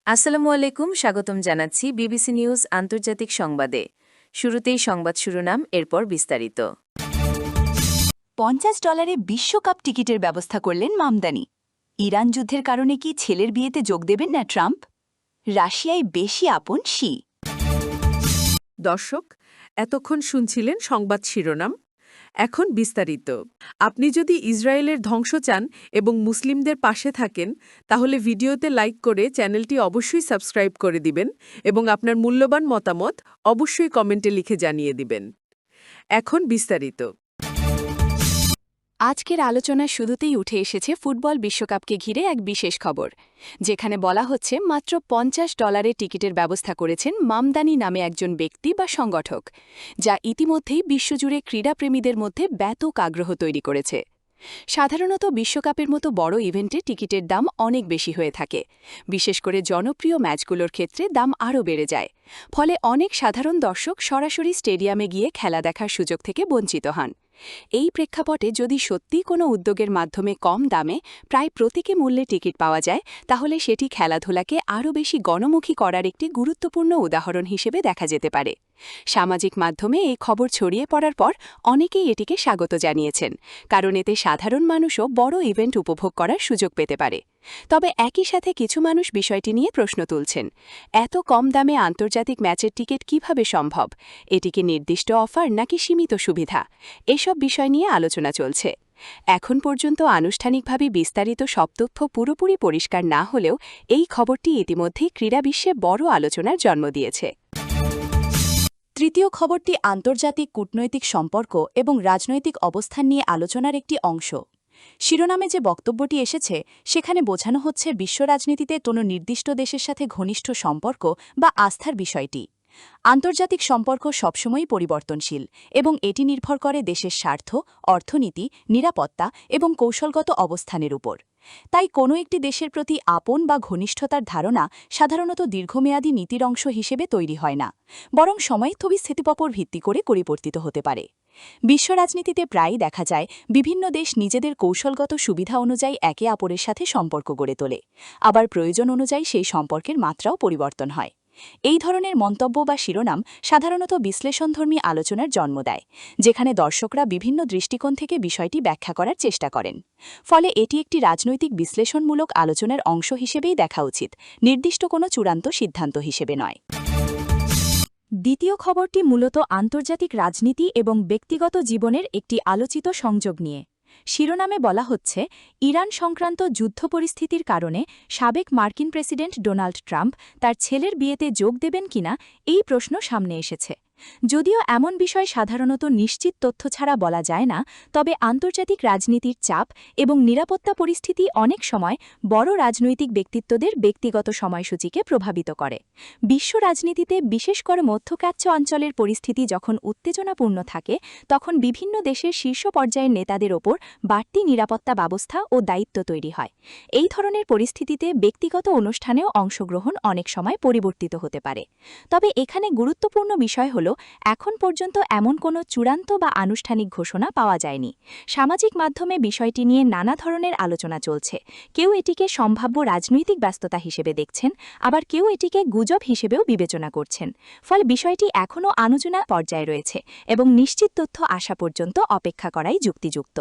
আসসালামু আলাইকুম, স্বাগতম জানাচ্ছি বিবিসি নিউজ আন্তর্জাতিক সংবাদে। শুরুতেই সংবাদ শিরোনাম, এরপর বিস্তারিত। $50 বিশ্বকাপ টিকিটের ব্যবস্থা করলেন মামদানি। ইরান যুদ্ধের কারণে কি ছেলের বিয়েতে যোগ দেবেন না ট্রাম্প? রাশিয়ায় বেশি আপন শি। দর্শক, এতক্ষণ শুনছিলেন সংবাদ শিরোনাম। এখন বিস্তারিত। আপনি যদি ইসরায়েলের ধ্বংস চান এবং মুসলিমদের পাশে থাকেন, তাহলে ভিডিওতে লাইক করে চ্যানেলটি অবশ্যই সাবস্ক্রাইব করে দিবেন এবং আপনার মূল্যবান মতামত অবশ্যই কমেন্টে লিখে জানিয়ে দিবেন। এখন বিস্তারিত। আজকের আলোচনার শুরুতেই উঠে এসেছে ফুটবল বিশ্বকাপকে ঘিরে এক বিশেষ খবর, যেখানে বলা হচ্ছে মাত্র $50 টিকিটের ব্যবস্থা করেছেন মামদানি নামে একজন ব্যক্তি বা সংগঠক, যা ইতিমধ্যেই বিশ্বজুড়ে ক্রীড়াপ্রেমীদের মধ্যে ব্যাপক আগ্রহ তৈরি করেছে। সাধারণত বিশ্বকাপের মতো বড় ইভেন্টে টিকিটের দাম অনেক বেশি হয়ে থাকে, বিশেষ করে জনপ্রিয় ম্যাচগুলোর ক্ষেত্রে দাম আরও বেড়ে যায়। ফলে অনেক সাধারণ দর্শক সরাসরি স্টেডিয়ামে গিয়ে খেলা দেখার সুযোগ থেকে বঞ্চিত হন। এই প্রেক্ষাপটে যদি সত্যি কোনো উদ্যোগের মাধ্যমে কম দামে প্রায় প্রতীকী মূল্যে টিকিট পাওয়া যায়, তাহলে সেটি খেলাধুলাকে আরও বেশি গণমুখী করার একটি গুরুত্বপূর্ণ উদাহরণ হিসেবে দেখা যেতে পারে। সামাজিক মাধ্যমে এই খবর ছড়িয়ে পড়ার পর অনেকেই এটিকে স্বাগত জানিয়েছেন, কারণ এতে সাধারণ মানুষও বড় ইভেন্ট উপভোগ করার সুযোগ পেতে পারে। তবে একই সাথে কিছু মানুষ বিষয়টি নিয়ে প্রশ্ন তুলছেন, এত কম দামে আন্তর্জাতিক ম্যাচের টিকিট কিভাবে সম্ভব? এটি কি নির্দিষ্ট অফার নাকি সীমিত সুবিধা? এসব বিষয় নিয়ে আলোচনা চলছে। এখন পর্যন্ত আনুষ্ঠানিকভাবে বিস্তারিত সব তথ্য পুরোপুরি পরিষ্কার না হলেও এই খবরটি ইতিমধ্যেই ক্রীড়া বিশ্বে বড় আলোচনার জন্ম দিয়েছে। তৃতীয় খবরটি আন্তর্জাতিক কূটনৈতিক সম্পর্ক এবং রাজনৈতিক অবস্থান নিয়ে আলোচনার একটি অংশ। শিরোনামে যে বক্তব্যটি এসেছে সেখানে বোঝানো হচ্ছে বিশ্ব রাজনীতিতে কোনো নির্দিষ্ট দেশের সাথে ঘনিষ্ঠ সম্পর্ক বা আস্থার বিষয়টি। আন্তর্জাতিক সম্পর্ক সবসময়ই পরিবর্তনশীল এবং এটি নির্ভর করে দেশের স্বার্থ, অর্থনীতি, নিরাপত্তা এবং কৌশলগত অবস্থানের উপর। তাই কোনো একটি দেশের প্রতি আপন বা ঘনিষ্ঠতার ধারণা সাধারণত দীর্ঘমেয়াদী নীতির অংশ হিসেবে তৈরি হয় না, বরং স্থিতিপর ভিত্তি করে পরিবর্তিত হতে পারে। বিশ্ব রাজনীতিতে প্রায়ই দেখা যায় বিভিন্ন দেশ নিজেদের কৌশলগত সুবিধা অনুযায়ী একে অপরের সাথে সম্পর্ক গড়ে তোলে, আবার প্রয়োজন অনুযায়ী সেই সম্পর্কের মাত্রাও পরিবর্তন হয়। এই ধরনের মন্তব্য বা শিরোনাম সাধারণত বিশ্লেষণধর্মী আলোচনার জন্ম দেয়, যেখানে দর্শকরা বিভিন্ন দৃষ্টিকোণ থেকে বিষয়টি ব্যাখ্যা করার চেষ্টা করেন। ফলে এটি একটি রাজনৈতিক বিশ্লেষণমূলক আলোচনার অংশ হিসেবেই দেখা উচিত, নির্দিষ্ট কোনো চূড়ান্ত সিদ্ধান্ত হিসেবে নয়। দ্বিতীয় খবরটি মূলত আন্তর্জাতিক রাজনীতি এবং ব্যক্তিগত জীবনের একটি আলোচিত সংযোগ নিয়ে। শিরোনামে বলা হচ্ছে, ইরান সংক্রান্ত যুদ্ধ পরিস্থিতির কারণে সাবেক মার্কিন প্রেসিডেন্ট ডোনাল্ড ট্রাম্প তার ছেলের বিয়েতে যোগ দেবেন কিনা এই প্রশ্ন সামনে এসেছে। যদিও এমন বিষয় সাধারণত নিশ্চিত তথ্য ছাড়া বলা যায় না, তবে আন্তর্জাতিক রাজনীতির চাপ এবং নিরাপত্তা পরিস্থিতি অনেক সময় বড় রাজনৈতিক ব্যক্তিত্বদের ব্যক্তিগত সময়সূচিকে প্রভাবিত করে। বিশ্ব রাজনীতিতে, বিশেষ করে মধ্যপ্রাচ্য অঞ্চলের পরিস্থিতি যখন উত্তেজনাপূর্ণ থাকে, তখন বিভিন্ন দেশের শীর্ষ পর্যায়ের নেতাদের ওপর বাড়তি নিরাপত্তা ব্যবস্থা ও দায়িত্ব তৈরি হয়। এই ধরনের পরিস্থিতিতে ব্যক্তিগত অনুষ্ঠানেও অংশগ্রহণ অনেক সময় পরিবর্তিত হতে পারে। তবে এখানে গুরুত্বপূর্ণ বিষয় হল, এখন পর্যন্ত এমন কোনো চূড়ান্ত বা আনুষ্ঠানিক ঘোষণা পাওয়া যায়নি। সামাজিক মাধ্যমে বিষয়টি নিয়ে নানা ধরনের আলোচনা চলছে। কেউ এটিকে সম্ভাব্য রাজনৈতিক ব্যস্ততা হিসেবে দেখছেন, আবার কেউ এটিকে গুজব হিসেবেও বিবেচনা করছেন। ফলে বিষয়টি এখনও আলোচনা পর্যায়ে রয়েছে এবং নিশ্চিত তথ্য আসা পর্যন্ত অপেক্ষা করাই যুক্তিযুক্ত।